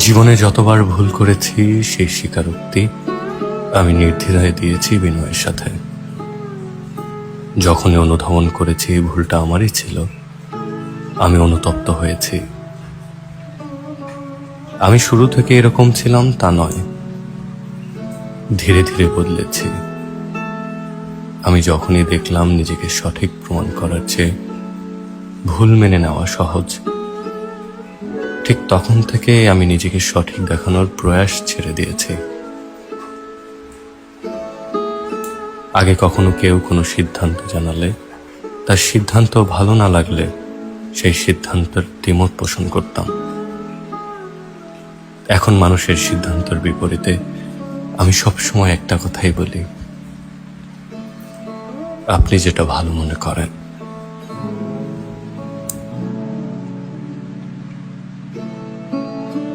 জীবনে যতবার ভুল করেছি সেই স্বীকারোক্তি আমি নির্দ্বিধায় দিয়েছি বিনয়ের সাথে। যখনই অনুধাবন করেছি ভুলটা আমারই ছিল, আমি অনুতপ্ত হয়েছি। আমি শুরু থেকে এরকম ছিলাম তা নয়, ধীরে ধীরে বদলেছি। আমি যখনই দেখলাম নিজেকে সঠিক প্রমাণ করার চেয়ে ভুল মেনে নেওয়া সহজ, ঠিক তখন থেকে আমি নিজেকে সঠিক দেখানোর প্রয়াস ছেড়ে দিয়েছি। আগে কখনো কেউ কোনো সিদ্ধান্ত জানালে, তার সিদ্ধান্ত ভালো না লাগলে সেই সিদ্ধান্তের দ্বিমত পোষণ করতাম। এখন মানুষের সিদ্ধান্তের বিপরীতে আমি সবসময় একটা কথাই বলি, আপনি যেটা ভালো মনে করেন।